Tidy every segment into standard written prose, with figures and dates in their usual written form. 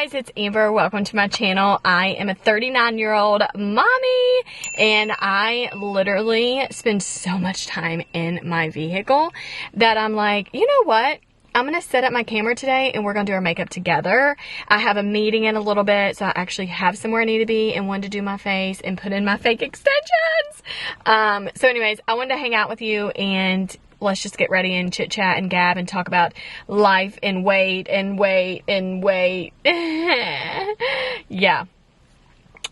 guys, it's Amber. Welcome to my channel. I am a 39-year-old mommy and I literally spend so much time in my vehicle that I'm like, you know what? I'm going to set up my camera today and we're going to do our makeup together. I have a meeting in a little bit, so I actually have somewhere I need to be and one to do my face and put in my fake extensions. So anyways, I wanted to hang out with you and let's just get ready and chit chat and gab and talk about life and wait and wait and wait.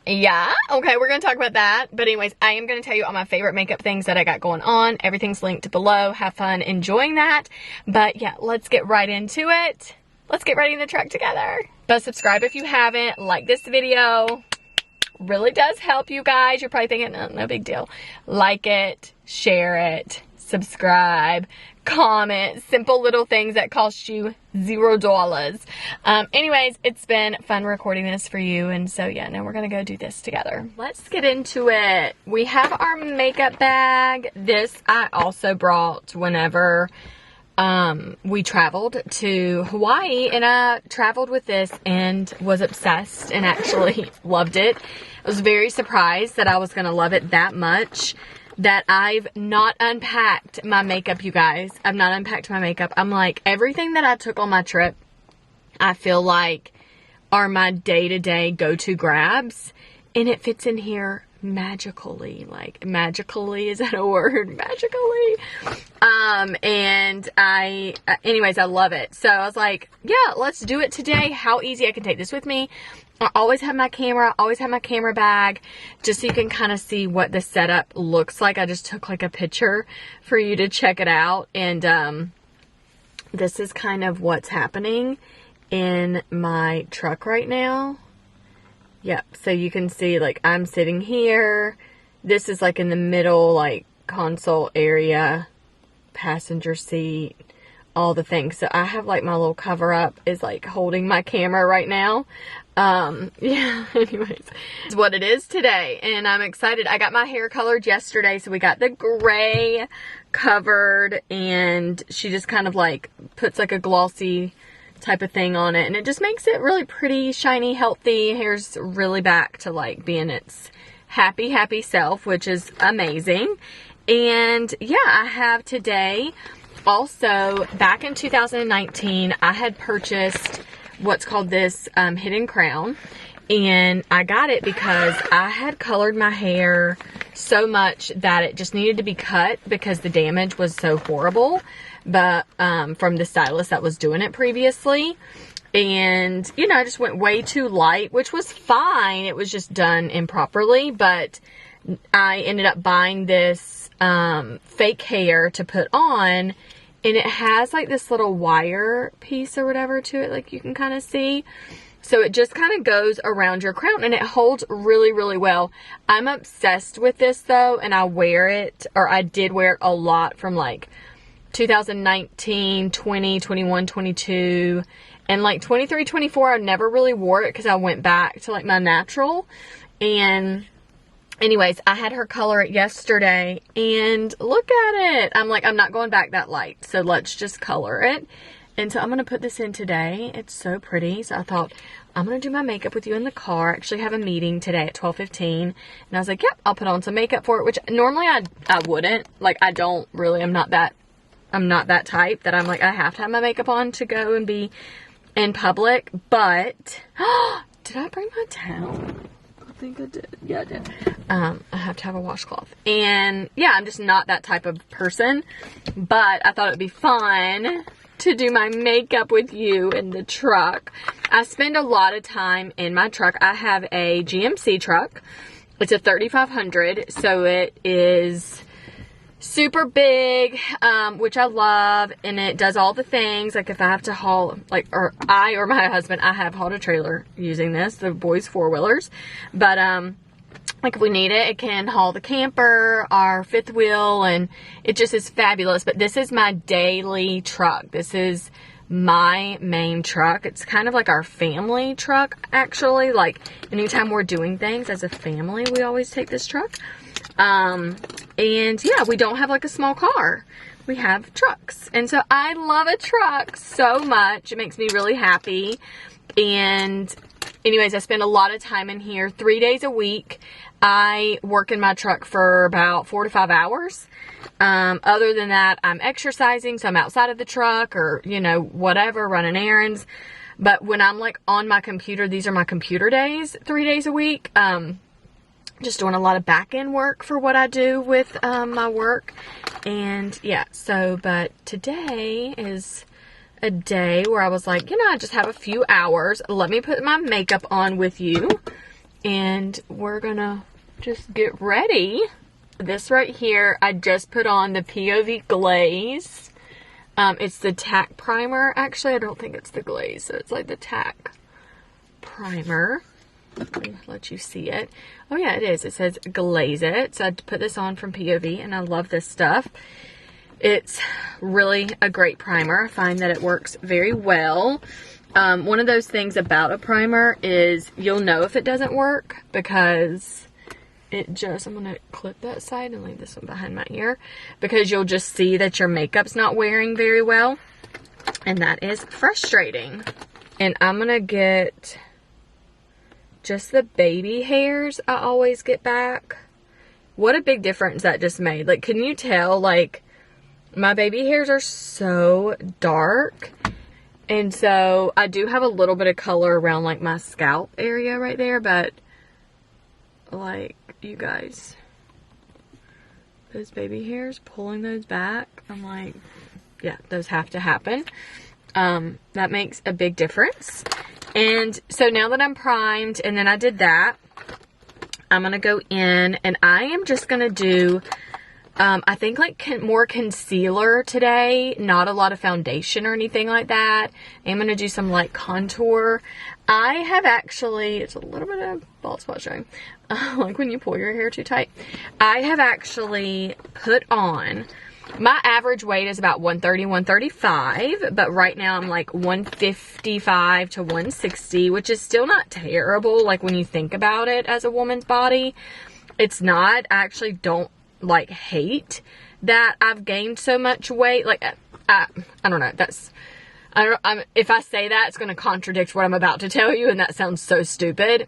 Yeah, okay, we're going to talk about that. But anyways, I am going to tell you all my favorite makeup things that I got going on. Everything's linked below. Have fun enjoying that. But yeah, let's get right into it. Let's get ready in the truck together. But subscribe if you haven't. Like this video. Really does help you guys. You're probably thinking, oh, no big deal. Like it, share it, subscribe, comment, simple little things that cost you $0. Anyways, it's been fun recording this for you, and so yeah, now we're gonna go do this together. Let's get into it. We have our makeup bag. This I also brought whenever we traveled to Hawaii, and I traveled with this and was obsessed and actually loved it. I was very surprised that I was gonna love it that much. That I've not unpacked my makeup, you guys. I've not unpacked my makeup. I'm like, everything that I took on my trip, I feel like are my day-to-day go-to grabs. And it fits in here magically. Like, magically, is that a word? Magically. And anyways, I love it. So I was like, yeah, let's do it today. How easy. I can take this with me. I always have my camera, always have my camera bag, just so you can kind of see what the setup looks like. I just took like a picture for you to check it out. And this is kind of what's happening in my truck right now. Yep, so you can see like I'm sitting here. This is like in the middle, like console area, passenger seat, all the things. So I have like my little cover up is like holding my camera right now. Yeah, anyways, it's what it is today, and I'm excited. I got my hair colored yesterday, so we got the gray covered, and she just kind of like puts like a glossy type of thing on it, and it just makes it really pretty, shiny, healthy. Hair's really back to like being its happy self, which is amazing. And yeah, I have today also, back in 2019, I had purchased what's called this hidden crown, and I got it because I had colored my hair so much that it just needed to be cut because the damage was so horrible, but from the stylist that was doing it previously. And you know, I just went way too light, which was fine. It was just done improperly, but I ended up buying this fake hair to put on. And it has like this little wire piece or whatever to it, like you can kind of see. So it just kind of goes around your crown and it holds really, really well. I'm obsessed with this though, and I wear it, or I did wear it a lot from like 2019, 20, 21, 22, and like 23, 24, I never really wore it because I went back to like my natural. And anyways, I had her color it yesterday, and look at it. I'm like, I'm not going back that light, so let's just color it. And so I'm going to put this in today. It's so pretty. So I thought, I'm going to do my makeup with you in the car. I actually have a meeting today at 12:15. And I was like, yep, I'll put on some makeup for it, which normally I wouldn't. Like, I don't really, I'm not that type that I'm like, I have to have my makeup on to go and be in public. But, did I bring my towel? I think I did. Yeah, I did. I have to have a washcloth. And yeah, I'm just not that type of person. But I thought it'd be fun to do my makeup with you in the truck. I spend a lot of time in my truck. I have a GMC truck. It's a 3500. So it is super big, which I love, and it does all the things. Like if I have to haul, like, or my husband, I have hauled a trailer using this, the boys' four-wheelers, but like if we need it, it can haul the camper, our fifth wheel, and it just is fabulous. But this is my daily truck. This is my main truck. It's kind of like our family truck, actually. Like anytime we're doing things as a family, we always take this truck. And yeah, we don't have like a small car. We have trucks. And so I love a truck so much. It makes me really happy. And anyways, I spend a lot of time in here 3 days a week. I work in my truck for about 4 to 5 hours. Other than that, I'm exercising, so I'm outside of the truck or, you know, whatever, running errands. But when I'm like on my computer, these are my computer days, 3 days a week. Just doing a lot of back end work for what I do with my work. And yeah, so, but today is a day where I was like, you know, I just have a few hours. Let me put my makeup on with you. And we're gonna just get ready. This right here, I just put on the POV Glaze. It's the tack primer. Actually, I don't think it's the glaze, so it's like the tack primer. Let me let you see it. Oh yeah, it is. It says Glaze It. So I put this on from POV, and I love this stuff. It's really a great primer. I find that it works very well. One of those things about a primer is you'll know if it doesn't work because it just, I'm going to clip that side and leave this one behind my ear, because you'll just see that your makeup's not wearing very well, and that is frustrating. And I'm going to get just the baby hairs I always get back. What a big difference that just made. Like, can you tell, like, my baby hairs are so dark. And so I do have a little bit of color around like my scalp area right there, but like, you guys, those baby hairs, pulling those back, I'm like, yeah, those have to happen. That makes a big difference. And so now that I'm primed and then I did that, I'm going to go in and I am just going to do, I think like more concealer today, not a lot of foundation or anything like that. I'm going to do some light contour. I have actually, it's a little bit of bald spot showing, like when you pull your hair too tight. I have actually put on, my average weight is about 130, 135, but right now I'm like 155 to 160, which is still not terrible. Like when you think about it as a woman's body, it's not. I actually don't like hate that I've gained so much weight. Like I don't know, that's, if I say that, it's going to contradict what I'm about to tell you, and that sounds so stupid.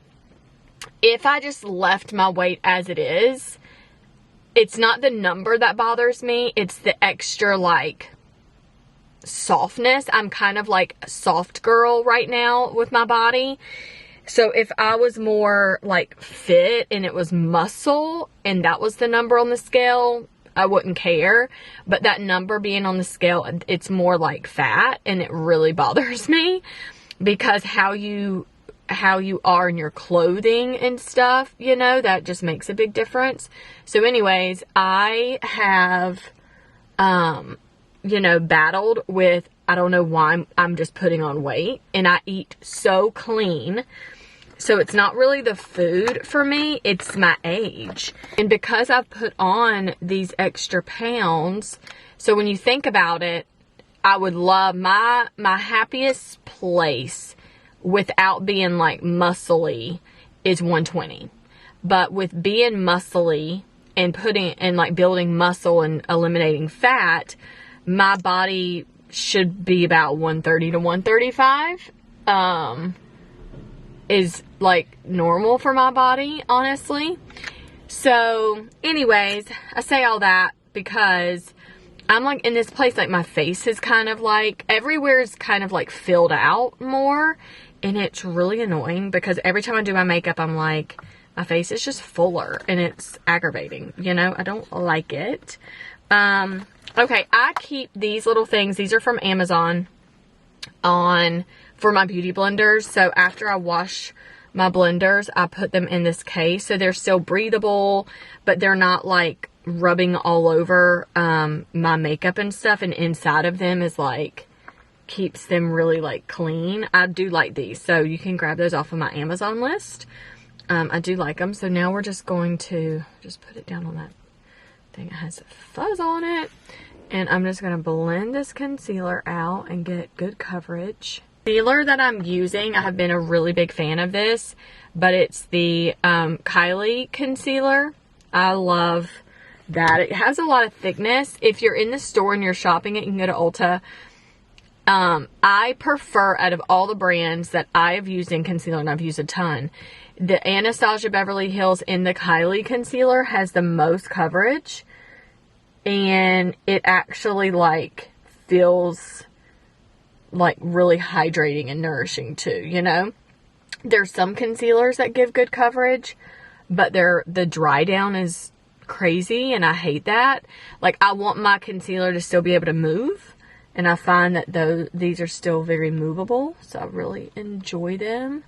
If I just left my weight as it is, it's not the number that bothers me, it's the extra like softness. I'm kind of like a soft girl right now with my body. So if I was more like fit and it was muscle and that was the number on the scale, I wouldn't care. But that number being on the scale, it's more like fat, and it really bothers me because how you are in your clothing and stuff, you know, that just makes a big difference. So anyways, I have, you know, battled with, I don't know why I'm just putting on weight, and I eat so clean. So it's not really the food for me, it's my age. And because I've put on these extra pounds, so when you think about it, I would love my happiest place without being like muscly is 120. But with being muscly and putting and like building muscle and eliminating fat, my body should be about 130 to 135. Is like normal for my body, honestly. So anyways, I say all that because I'm like in this place, like my face is kind of like, everywhere is kind of like filled out more, and it's really annoying because every time I do my makeup, I'm like, my face is just fuller, and it's aggravating, you know. I don't like it. Okay, I keep these little things, these are from Amazon, for my beauty blenders. So after I wash my blenders, I put them in this case, so they're still breathable, but they're not like rubbing all over my makeup and stuff, and inside of them is like, keeps them really like clean. I do like these, so you can grab those off of my Amazon list. I do like them. So now we're just going to just put it down on that thing that has fuzz on it, and I'm just going to blend this concealer out and get good coverage. Concealer that I'm using, I have been a really big fan of this, but it's the Kylie concealer. I love that. It has a lot of thickness. If you're in the store and you're shopping it, you can go to Ulta. I prefer, out of all the brands that I have used in concealer, and I've used a ton, the Anastasia Beverly Hills in the Kylie concealer has the most coverage. And it actually, like, feels like really hydrating and nourishing too, you know? There's some concealers that give good coverage, but the dry down is crazy, and I hate that. Like, I want my concealer to still be able to move, and I find that these are still very movable, so I really enjoy them.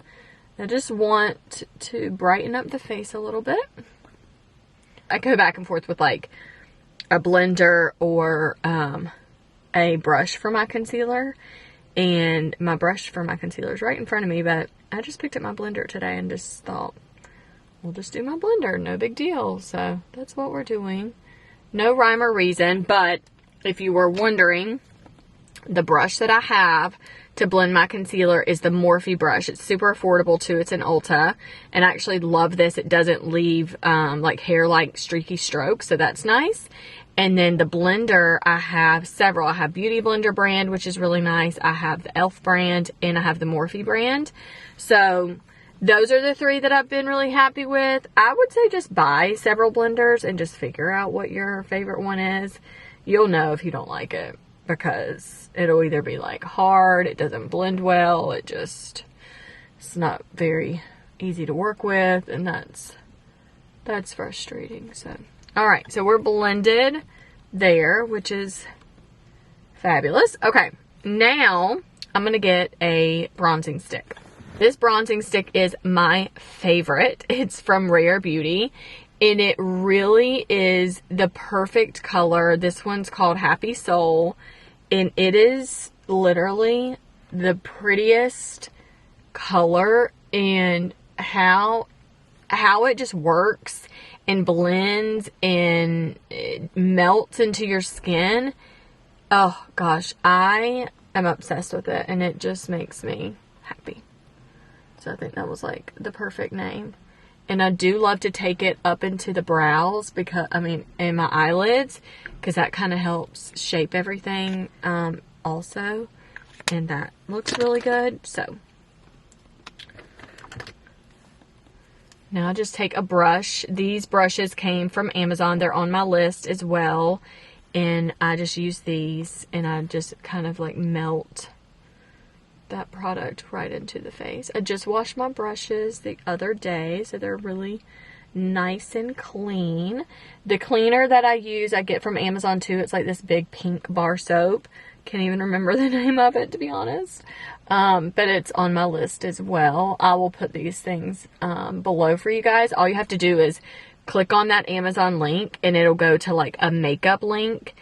I just want to brighten up the face a little bit. I go back and forth with, like, a blender or a brush for my concealer, and my brush for my concealer is right in front of me, but I just picked up my blender today and just thought, we'll just do my blender, no big deal. So that's what we're doing. No rhyme or reason, but if you were wondering, the brush that I have to blend my concealer is the Morphe brush. It's super affordable too. It's an Ulta, and I actually love this. It doesn't leave like hair-like streaky strokes, so that's nice. And then the blender, I have several. I have Beauty Blender brand, which is really nice. I have the e.l.f. brand, and I have the Morphe brand. So those are the three that I've been really happy with. I would say just buy several blenders and just figure out what your favorite one is. You'll know if you don't like it, because it'll either be like hard, it doesn't blend well, it's not very easy to work with, and that's frustrating. So alright, so we're blended there, which is fabulous. Okay, now I'm gonna get a bronzing stick. This bronzing stick is my favorite. It's from Rare Beauty, and it really is the perfect color. This one's called Happy Soul, and it is literally the prettiest color, and how it just works and blends and it melts into your skin. Oh gosh, I am obsessed with it, and it just makes me happy. So I think that was like the perfect name. And I do love to take it up into the brows, because, I mean, and my eyelids, because that kind of helps shape everything also. And that looks really good. So now I just take a brush. These brushes came from Amazon. They're on my list as well. And I just use these, and I just kind of like melt that product right into the face. I just washed my brushes the other day, so they're really nice and clean. The cleaner that I use, I get from Amazon too. It's like this big pink bar soap. Can't even remember the name of it, to be honest. But it's on my list as well. I will put these things below for you guys. All you have to do is click on that Amazon link, and it'll go to like a makeup link.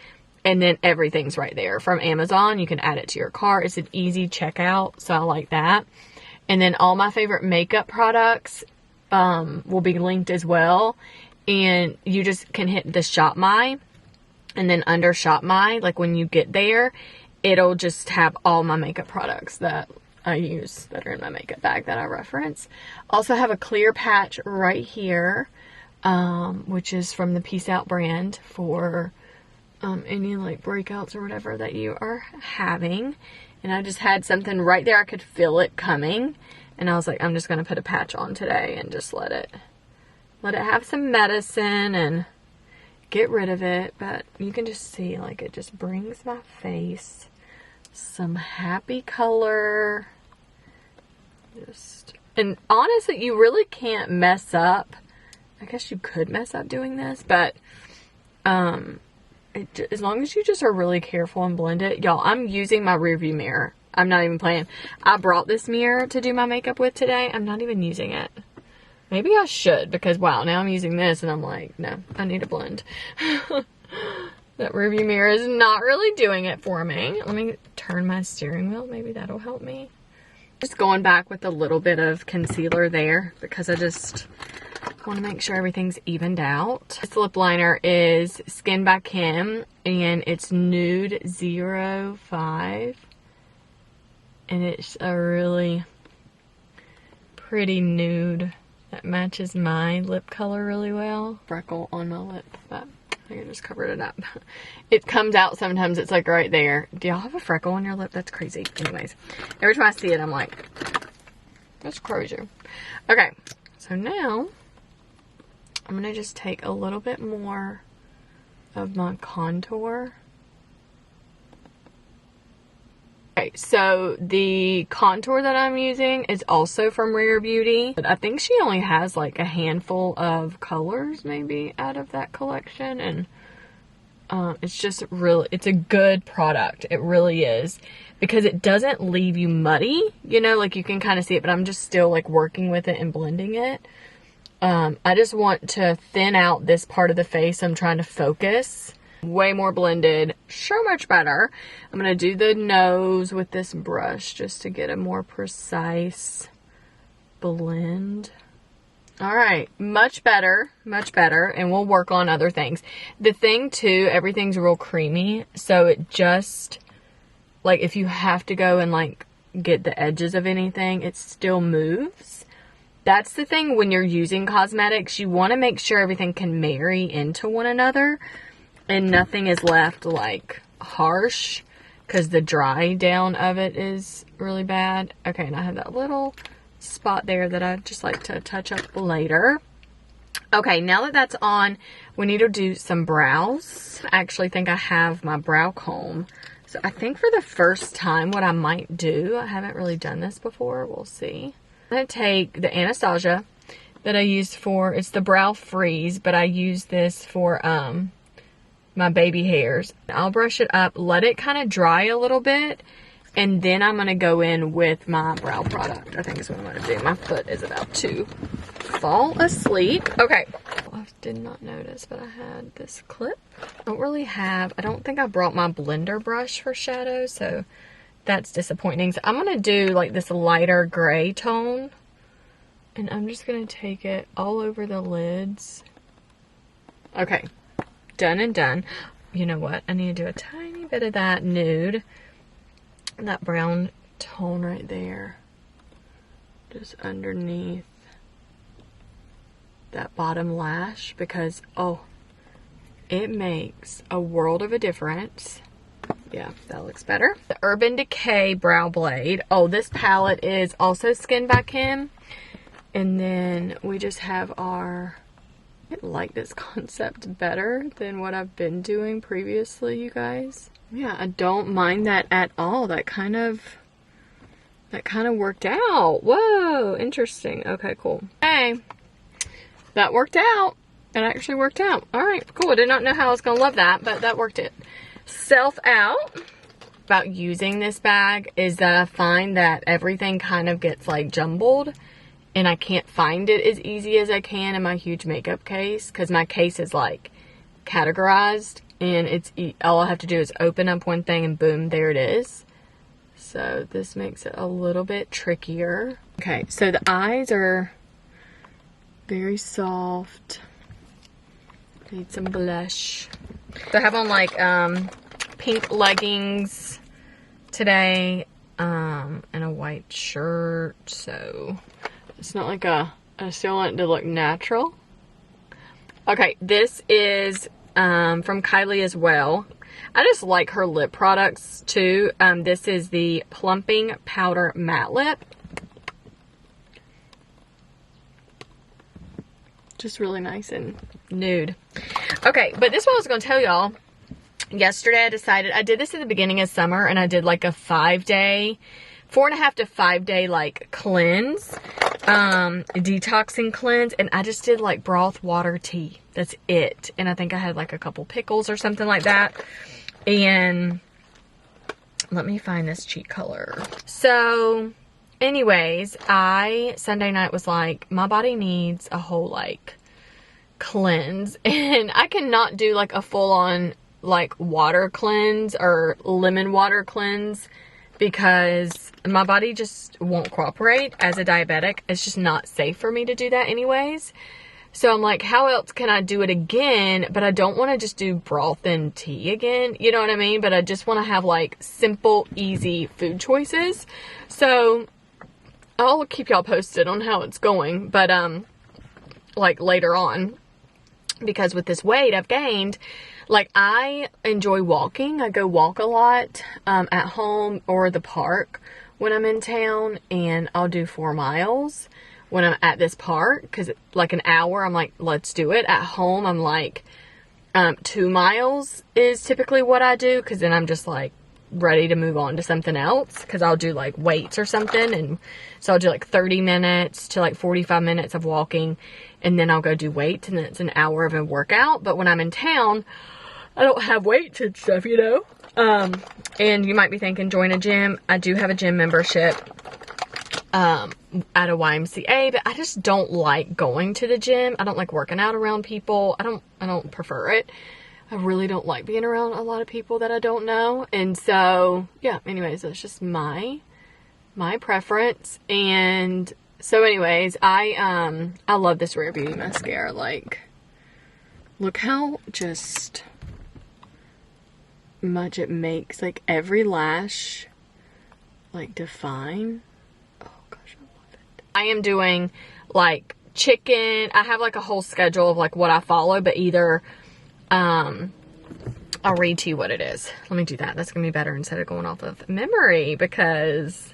And then everything's right there from Amazon. You can add it to your cart. It's an easy checkout, so I like that. And then all my favorite makeup products will be linked as well. And you just can hit the Shop My. And then under Shop My, like when you get there, it'll just have all my makeup products that I use that are in my makeup bag that I reference. Also have a clear patch right here, which is from the Peace Out brand for any like breakouts or whatever that you are having. And I just had something right there. I could feel it coming, and I was like, I'm just gonna put a patch on today and just let it have some medicine and get rid of it. But you can just see, like, it just brings my face some happy color. And honestly, you really can't mess up. I guess you could mess up doing this, but as long as you just are really careful and blend it. Y'all, I'm using my rearview mirror. I'm not even playing. I brought this mirror to do my makeup with today. I'm not even using it. Maybe I should, because wow, now I'm using this and I'm like, no, I need to blend. That rearview mirror is not really doing it for me. Let me turn my steering wheel. Maybe that'll help me. Just going back with a little bit of concealer there, because I just want to make sure everything's evened out. This lip liner is Skin by Kim, and it's Nude 05. And it's a really pretty nude that matches my lip color really well. Freckle on my lip, but I think I just covered it up. It comes out sometimes. It's like right there. Do y'all have a freckle on your lip? That's crazy. Anyways, every time I see it, I'm like, that's crazy. Okay, so now I'm gonna just take a little bit more of my contour. Okay, so the contour that I'm using is also from Rare Beauty. But I think she only has like a handful of colors maybe out of that collection. And it's just really, it's a good product. It really is. Because it doesn't leave you muddy, you know, like you can kind of see it. But I'm just still like working with it and blending it. I just want to thin out this part of the face. I'm trying to focus. Way more blended, so much better. I'm gonna do the nose with this brush just to get a more precise blend. All right, much better, and we'll work on other things. The thing too, everything's real creamy, so it just, like if you have to go and like get the edges of anything, it still moves. That's the thing when you're using cosmetics, you want to make sure everything can marry into one another. And nothing is left like harsh because the dry down of it is really bad. Okay, and I have that little spot there that I just like to touch up later. Okay, now that that's on, we need to do some brows. I actually think I have my brow comb. So I think for the first time what I might do, I haven't really done this before, we'll see. I'm going to take the Anastasia that I used for, it's the Brow Freeze, but I use this for my baby hairs. I'll brush it up, let it kind of dry a little bit, and then I'm going to go in with my brow product. I think is what I'm going to do. My foot is about to fall asleep. Okay. I did not notice, but I had this clip. I don't think I brought my blender brush for shadows, so that's disappointing. So I'm going to do like this lighter gray tone, and I'm just going to take it all over the lids. Okay. Done and done. You know what? I need to do a tiny bit of that nude. That brown tone right there. Just underneath that bottom lash. Because, oh, it makes a world of a difference. Yeah, that looks better. The Urban Decay Brow Blade. Oh, this palette is also Skin by Kim. And then we just have our... I like this concept better than what I've been doing previously, you guys. Yeah, I don't mind that at all. That kind of worked out. Whoa, interesting. Okay, cool. Hey, that worked out. It actually worked out. All right, cool. I did not know how I was gonna love that, but that worked it. Self out. About using this bag is that I find that everything kind of gets like jumbled. And I can't find it as easy as I can in my huge makeup case. Because my case is like categorized. And it's all I have to do is open up one thing and boom, there it is. So this makes it a little bit trickier. Okay, so the eyes are very soft. Need some blush. So I have on like pink leggings today. And a white shirt. So... it's not like I still want it to look natural. Okay, this is from Kylie as well. I just like her lip products too. This is the Plumping Powder Matte Lip. Just really nice and nude. Okay, but this one I was going to tell y'all. Yesterday I decided, I did this at the beginning of summer and I did like a 4.5 to 5 day like cleanse, detoxing cleanse, and I just did like broth water tea. That's it. And I think I had like a couple pickles or something like that. And let me find this cheek color. So anyways, Sunday night was like, my body needs a whole like cleanse, and I cannot do like a full on like water cleanse or lemon water cleanse because my body just won't cooperate. As a diabetic, it's just not safe for me to do that anyways. So I'm like, how else can I do it again? But I don't want to just do broth and tea again. You know what I mean? But I just want to have like simple, easy food choices. So I'll keep y'all posted on how it's going. But like later on. because with this weight I've gained, like, I enjoy walking. I go walk a lot at home or the park when I'm in town, and I'll do 4 miles when I'm at this park, because like an hour I'm like, let's do it. At home I'm like 2 miles is typically what I do, because then I'm just like ready to move on to something else, because I'll do like weights or something, and so I'll do like 30 minutes to like 45 minutes of walking, and then I'll go do weights, and then it's an hour of a workout. But when I'm in town, I don't have weights and stuff, you know. And you might be thinking, join a gym. I do have a gym membership at a YMCA, but I just don't like going to the gym. I don't like working out around people. I don't prefer it. I really don't like being around a lot of people that I don't know. And so, yeah, anyways, that's just my preference. And so anyways, I love this Rare Beauty mascara. Like, look how just much it makes, like, every lash like define. Oh gosh, I love it. I am doing like chicken. I have like a whole schedule of like what I follow, but either I'll read to you what it is. Let me do that. That's gonna be better instead of going off of memory, because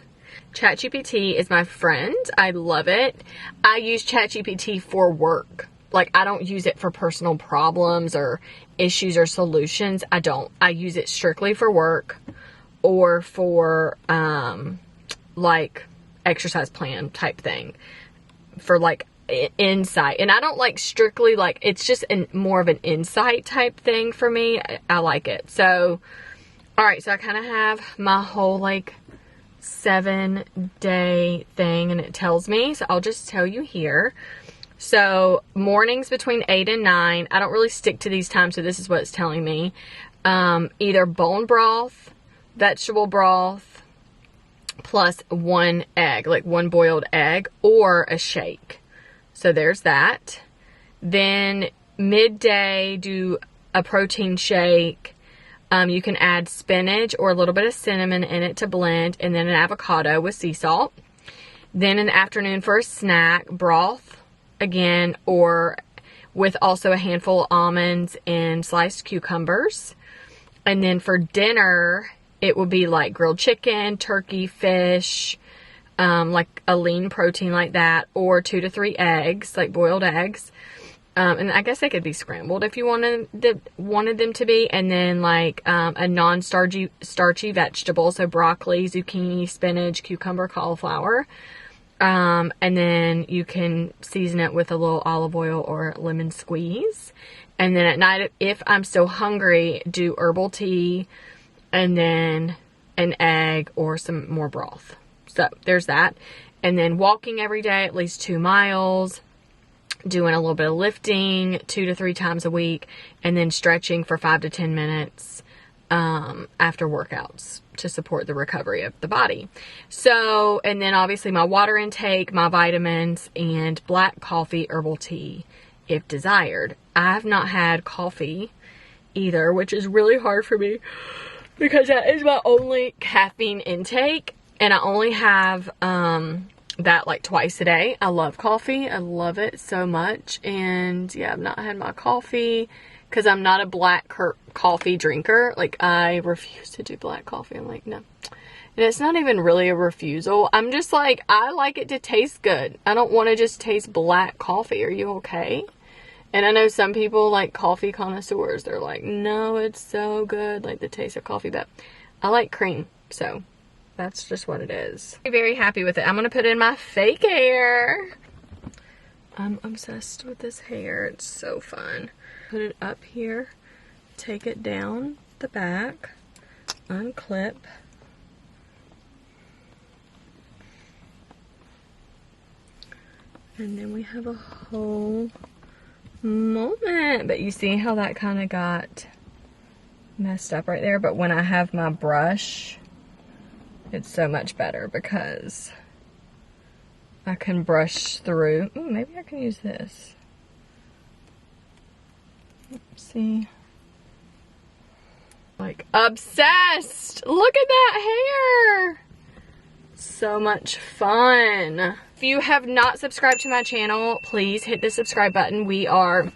ChatGPT is my friend. I love it. I use ChatGPT for work. Like, I don't use it for personal problems or issues or solutions. I don't. I use it strictly for work or for like exercise plan type thing, for like insight. And I don't like strictly, like, it's just more of an insight type thing for me. I like it. So, all right, so I kind of have my whole like 7-day thing, and it tells me, so I'll just tell you here. So mornings between 8 and 9, I don't really stick to these times, so this is what it's telling me. Either bone broth, vegetable broth, plus 1 egg, like 1 boiled egg, or a shake. So there's that. Then midday, do a protein shake. You can add spinach or a little bit of cinnamon in it to blend, and then an avocado with sea salt. Then in the afternoon for a snack, broth again, or with also a handful of almonds and sliced cucumbers. And then for dinner, it will be like grilled chicken, turkey, fish, like a lean protein like that, or 2 to 3 eggs, like boiled eggs. And I guess they could be scrambled if you wanted them to be. And then like a non-starchy vegetable, so broccoli, zucchini, spinach, cucumber, cauliflower. And then you can season it with a little olive oil or lemon squeeze. And then at night, if I'm still hungry, do herbal tea and then an egg or some more broth. So there's that. And then walking every day, at least 2 miles, doing a little bit of lifting 2 to 3 times a week, and then stretching for 5 to 10 minutes after workouts to support the recovery of the body. So, and then obviously my water intake, my vitamins, and black coffee, herbal tea if desired. I've not had coffee either, which is really hard for me because that is my only caffeine intake, and I only have that like twice a day. I love coffee. I love it so much. And yeah, I've not had my coffee because I'm not a black coffee drinker. Like, I refuse to do black coffee. I'm like, no. And it's not even really a refusal. I'm just like, I like it to taste good. I don't want to just taste black coffee. Are you okay? And I know some people, like coffee connoisseurs, they're like, no, it's so good, like the taste of coffee. But I like cream, so that's just what it is. I'm very happy with it. I'm going to put in my fake hair. I'm obsessed with this hair. It's so fun. Put it up here, take it down the back, unclip, and then we have a whole moment. But you see how that kind of got messed up right there? But when I have my brush, it's so much better because I can brush through. Ooh, maybe I can use this. See, like obsessed. Look at that hair. So much fun. If you have not subscribed to my channel, please hit the subscribe button. We are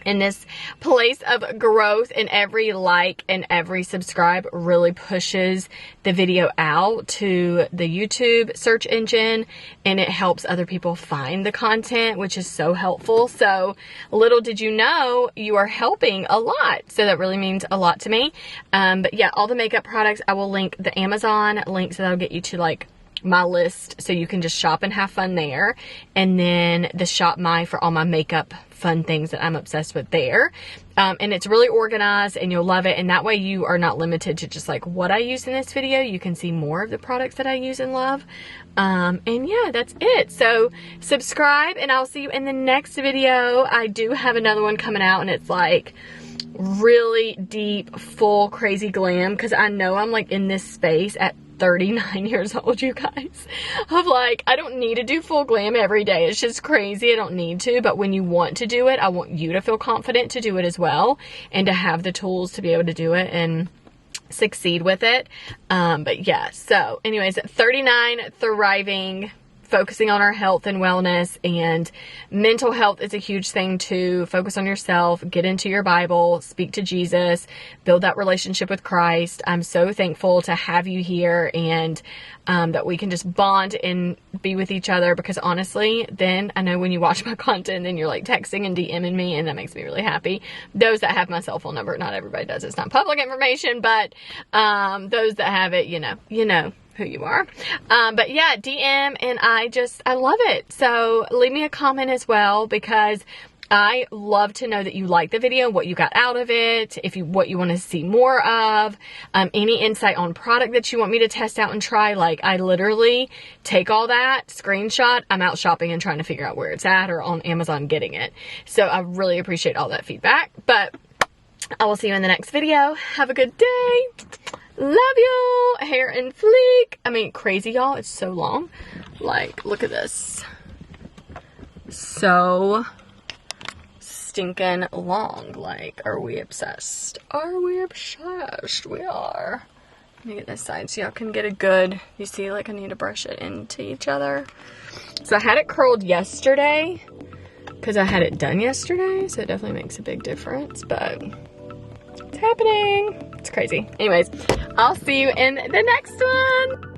in this place of growth, and every like and every subscribe really pushes the video out to the YouTube search engine, and it helps other people find the content, which is so helpful. So little did you know, you are helping a lot. So that really means a lot to me. But yeah, all the makeup products, I will link the Amazon link, so that'll get you to like my list, so you can just shop and have fun there. And then the Shop My for all my makeup fun things that I'm obsessed with there. And it's really organized, and you'll love it. And that way you are not limited to just like what I use in this video. You can see more of the products that I use and love. And yeah, that's it. So subscribe, and I'll see you in the next video. I do have another one coming out, and it's like really deep, full, crazy glam, because I know I'm like in this space at 39 years old, you guys, of like, I don't need to do full glam every day. It's just crazy. I don't need to, but when you want to do it, I want you to feel confident to do it as well, and to have the tools to be able to do it and succeed with it. But yeah, so anyways, at 39, thriving, focusing on our health and wellness, and mental health is a huge thing too. Focus on yourself, get into your Bible, speak to Jesus, build that relationship with Christ. I'm so thankful to have you here, and that we can just bond and be with each other, because honestly, then I know when you watch my content, then you're like texting and DMing me, and that makes me really happy. Those that have my cell phone number, not everybody does. It's not public information, but those that have it, you know who you are. But yeah, DM, and I love it. So leave me a comment as well, because I love to know that you like the video, what you got out of it, what you want to see more of, any insight on product that you want me to test out and try. Like, I literally take all that, screenshot, I'm out shopping and trying to figure out where it's at, or on Amazon getting it. So I really appreciate all that feedback. But I will see you in the next video. Have a good day. Love you. Hair and fleek. I mean, crazy, y'all. It's so long. Like, look at this. So stinking long. Like, are we obsessed? Are we obsessed? We are. Let me get this side so y'all can get a good, you see, like, I need to brush it into each other. So I had it curled yesterday because I had it done yesterday, so it definitely makes a big difference, but it's happening. It's crazy. Anyways, I'll see you in the next one.